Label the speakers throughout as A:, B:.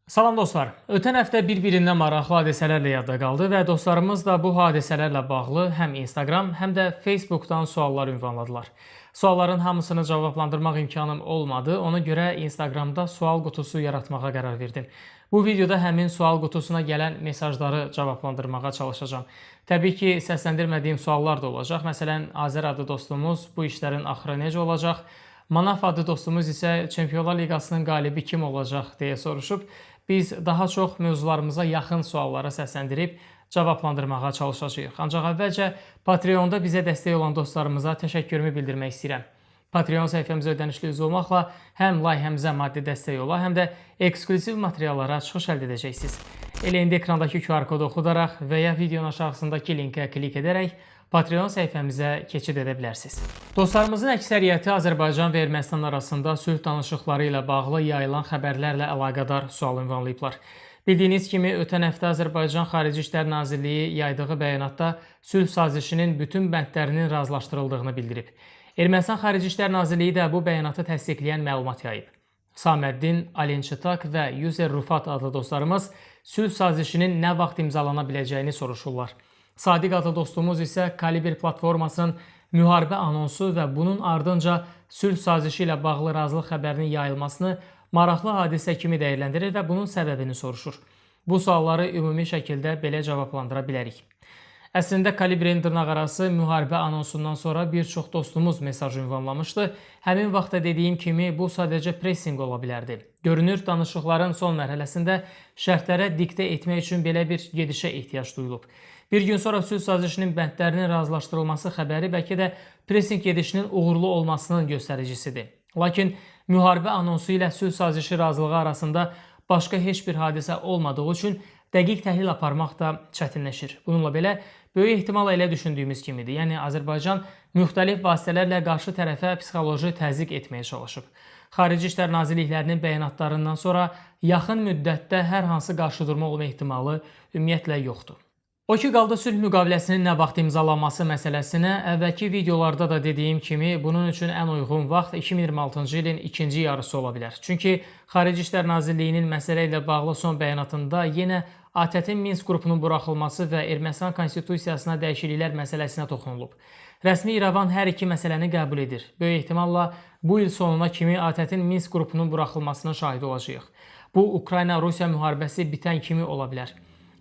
A: Salam dostlar. Ötən həftə bir-birindən maraqlı hadisələrlə yadda qaldı və dostlarımız da bu hadisələrlə bağlı həm Instagram, həm də Facebook'dan suallar ünvanladılar. Sualların hamısını cavablandırmaq imkanım olmadı, ona görə Instagramda sual qutusu yaratmağa qərar verdim. Bu videoda həmin sual qutusuna gələn mesajları cavablandırmağa çalışacağam. Təbii ki, səsləndirmədiyim suallar da olacaq. Məsələn, Azər adlı dostumuz bu işlərin axırı necə olacaq? Manaf adlı dostumuz isə Çempionlar Liqasının qalibi kim olacaq deyə soruşub. Biz daha çox mövzularımıza yaxın suallara səsləndirib cavablandırmağa çalışacağıq. Ancaq əvvəlcə Patreonda bizə dəstək olan dostlarımıza təşəkkürümü bildirmək istəyirəm. Patreon səhifəmizə ödənişli üzv olmaqla həm layihəmizə maddi dəstək ola, həm də ekskluziv materiallara çıxış əldə edəcəksiniz. Elə indi ekrandakı QR kodu oxudaraq və ya videonun aşağısındakı linkə klik edərək Patreon səhifəmizə keçid edə bilərsiniz. Dostlarımızın əksəriyyəti Azərbaycan və Ermənistan arasında sülh danışıqları ilə bağlı yayılan xəbərlərlə əlaqədar sual ünvanlayıblar. Bildiyiniz kimi, ötən həftə Azərbaycan Xarici İşlər Nazirliyi yaydığı bəyanatda sülh sazişinin bütün bəndlərinin razılaşdırıldığını bildirib. Ermənistan Xarici İşlər Nazirliyi də bu bəyanatı təsdiqləyən məlumat yayıb. Saməddin, Alençitak və Yuser Rufat adlı dostlarımız sülh sazişinin nə vaxt imzalana biləcəyini soruşurlar. Sadiq adlı dostumuz isə Kalibr platformasının müharibə anonsu və bunun ardınca sülh sazişi ilə bağlı razılıq xəbərinin yayılmasını maraqlı hadisə kimi dəyərləndirir və bunun səbəbini soruşur. Bu sualları ümumi şəkildə belə cavablandıra bilərik. Əslində, Kalibrin dırnaqarası müharibə anonsundan sonra bir çox dostumuz mesaj ünvanlamışdı. Həmin vaxtda dediyim kimi, bu sadəcə pressinq ola bilərdi. Görünür, danışıqların son mərhələsində şərtlərə diktə etmək üçün belə bir gedişə ehtiyac duyulub. Bir gün sonra sülh sazişinin bəndlərinin razılaşdırılması xəbəri bəlkə də pressinq gedişinin uğurlu olmasının göstəricisidir. Lakin müharibə anonsu ilə sülh sazişi razılığı arasında başqa heç bir hadisə olmadığı üçün dəqiq təhlil aparmaq da çətinləşir. Bununla belə, böyük ehtimal elə düşündüyümüz kimidir. Yəni, Azərbaycan müxtəlif vasitələrlə qarşı tərəfə psixoloji təzyiq etməyə çalışıb. Xarici İşlər Nazirliklərinin bəyanatlarından sonra yaxın müddətdə hər hansı qarşıdurma olma ehtimalı ümumiyyətlə yoxdur. O ki, qaldı sülh müqaviləsinin nə vaxt imzalanması məsələsinə, əvvəlki videolarda da dediyim kimi, bunun üçün ən uyğun vaxt 2026-cı ilin ikinci yarısı ola bilər. Çünki Xarici İşlər Nazirliyinin məsələ ilə bağlı son bəyanatında yenə ATƏT-in Minsk qrupunun buraxılması və Ermənistan konstitusiyasına dəyişikliklər məsələsinə toxunulub. Rəsmi İrəvan hər iki məsələni qəbul edir. Böyük ehtimalla bu il sonuna kimi ATƏT-in Minsk qrupunun buraxılmasının şahidi olacağıq. Bu, Ukrayna-Rusiya müharibəsi bitən kimi ola bilər.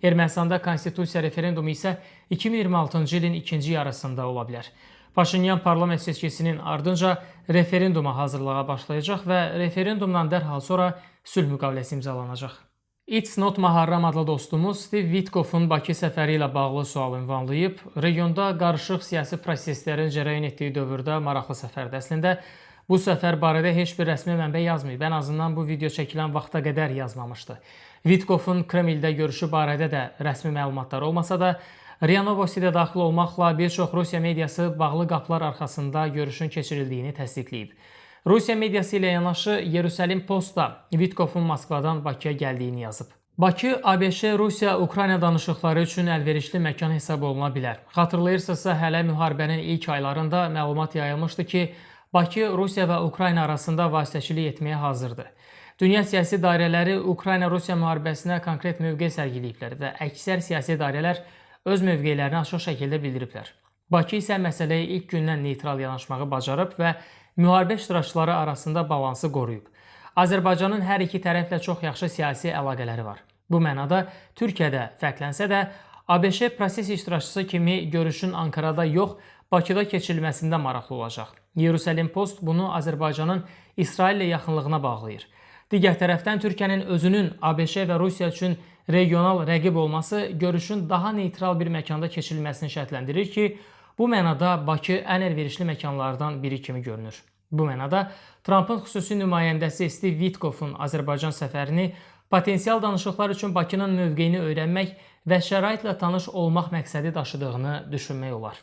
A: Ermənistanda konstitusiya referendumu isə 2026-cı ilin ikinci yarısında ola bilər. Paşinyan parlament seçkisinin ardınca referenduma hazırlığa başlayacaq və referendumdan dərhal sonra sülh müqaviləsi imzalanacaq. It's Not Maharram adlı dostumuz Steve Witkoff'un Bakı səfəri ilə bağlı sual ünvanlayıb. Regionda qarışıq siyasi proseslərin cərəyan etdiyi dövrdə maraqlı səfərdir. Əslində, bu səfər barədə heç bir rəsmi mənbə yazmayıb. Ən azından bu video çəkilən vaxta qədər yazmamışdı. Witkoff'un Kremldə görüşü barədə də rəsmi məlumatlar olmasa da, RIA Novosti-də daxil olmaqla bir çox Rusiya mediası bağlı qapılar arxasında görüşün keçirildiyini təsdiqləyib. Rusiya mediası ilə yanaşı Yerusəlim Post da Witkoff'un Moskvadan Bakıya gəldiyini yazıb. Bakı, ABŞ, Rusiya, Ukrayna danışıqları üçün əlverişli məkan hesab oluna bilər. Xatırlayırsınızsa, hələ müharibənin ilk aylarında məlumat yayılmışdı ki, Bakı, Rusiya və Ukrayna arasında vasitəçilik etməyə hazırdır. Dünya siyasi dairələri Ukrayna-Rusiya müharibəsinə konkret mövqe sərgiləyiblər və əksər siyasi dairələr öz mövqelərini açıq şəkildə bildiriblər. Bakı isə məsələyə ilk gündən neytral yanaşmağı bacarıb və müharibə iştirakçıları arasında balansı qoruyub. Azərbaycanın hər iki tərəflə çox yaxşı siyasi əlaqələri var. Bu mənada Türkiyədə fərqlənsə də, ABŞ proses iştirakçısı kimi görüşün Ankarada yox, Bakıda keçirilməsində maraqlı olacaq. Yerusəlim Post bunu Azərbaycanın İsrail ilə yaxınlığına bağlayır. Digər tərəfdən Türkiyənin özünün ABŞ və Rusiya üçün regional rəqib olması görüşün daha neytral bir məkanda keçirilməsini şərtləndirir ki, bu mənada Bakı ən əlverişli məkanlardan biri kimi görünür. Bu mənada Trumpın xüsusi nümayəndəsi Steve Witkoff'un Azərbaycan səfərini potensial danışıqlar üçün Bakının mövqeyini öyrənmək və şəraitlə tanış olmaq məqsədi daşıdığını düşünmək olar.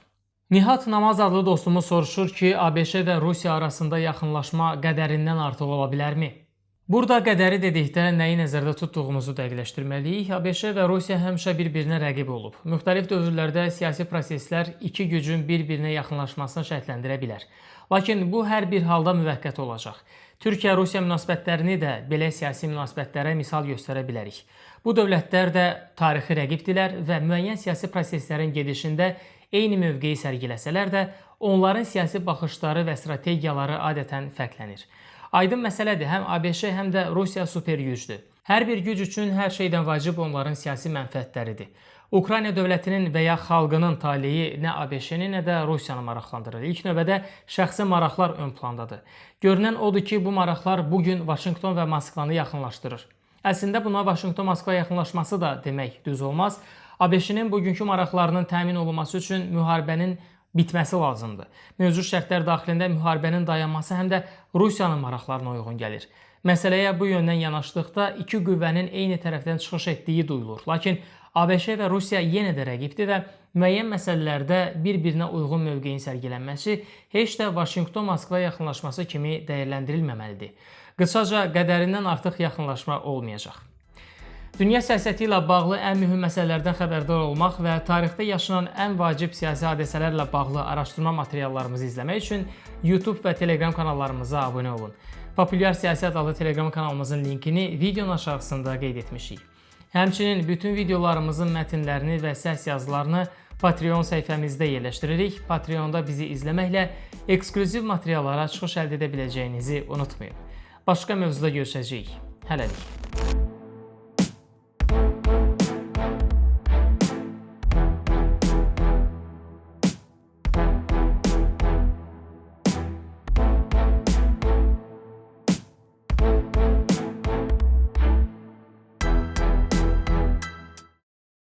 A: Nihat Namaz adlı dostumuz soruşur ki, ABŞ və Rusiya arasında yaxınlaşma qədərindən artıq ola bilərmi? Burada qədəri dedikdə nəyi nəzərdə tutduğumuzu dəqiqləşdirməliyik. ABŞ və Rusiya həmişə bir-birinə rəqib olub. Müxtəlif dövrlərdə siyasi proseslər iki gücün bir-birinə yaxınlaşmasını şərtləndirə bilər. Lakin bu hər bir halda müvəqqəti olacaq. Türkiyə-Rusiya münasibətlərini də belə siyasi münasibətlərə misal göstərə bilərik. Bu dövlətlər də tarixi rəqibdirlər və müəyyən siyasi proseslərin gedişində eyni mövqeyi sərgiləsələr də, onların siyasi baxışları və strategiyaları adətən fərqlənir. Aydın məsələdir, həm ABŞ, həm də Rusiya super gücdür. Hər bir güc üçün hər şeydən vacib onların siyasi mənfəətləridir. Ukrayna dövlətinin və ya xalqının taleyi nə ABŞ-ni, nə də Rusiyanı maraqlandırır. İlk növbədə şəxsi maraqlar ön plandadır. Görünən odur ki, bu maraqlar bugün Vaşinqton və Moskvanı yaxınlaşdırır. Əslində buna Vaşinqton-Moskva yaxınlaşması da demək düz olmaz. ABŞ-nin bugünkü maraqlarının təmin olunması üçün müharibənin bitməsi lazımdır. Mövcud şərtlər daxilində müharibənin dayanması həm də Rusiyanın maraqlarına uyğun gəlir. Məsələyə bu yöndən yanaşdıqda iki qüvvənin eyni tərəfdən çıxış etdiyi duyulur. Lakin ABŞ və Rusiya yenə də rəqibdir və müəyyən məsələlərdə bir-birinə uyğun mövqeyin sərgilənməsi heç də Vaşinqton-Moskva yaxınlaşması kimi dəyərləndirilməməlidir. Qısaca, qədərindən artıq yaxınlaşma olmayacaq. Dünya siyasəti ilə bağlı ən mühüm məsələlərdən xəbərdar olmaq və tarixdə yaşanan ən vacib siyasi hadisələrlə bağlı araşdırma materiallarımızı izləmək üçün YouTube və Telegram kanallarımıza abunə olun. Populyar Siyasət adlı Telegram kanalımızın linkini videonun aşağısında qeyd etmişik. Həmçinin bütün videolarımızın mətnlərini və səs yazılarını Patreon səhifəmizdə yerləşdiririk. Patreonda bizi izləməklə eksklüziv materiallara çıxış əldə edə biləcəyinizi unutmayın. Başqa mövzuda görüşəcəyik. Hələlik.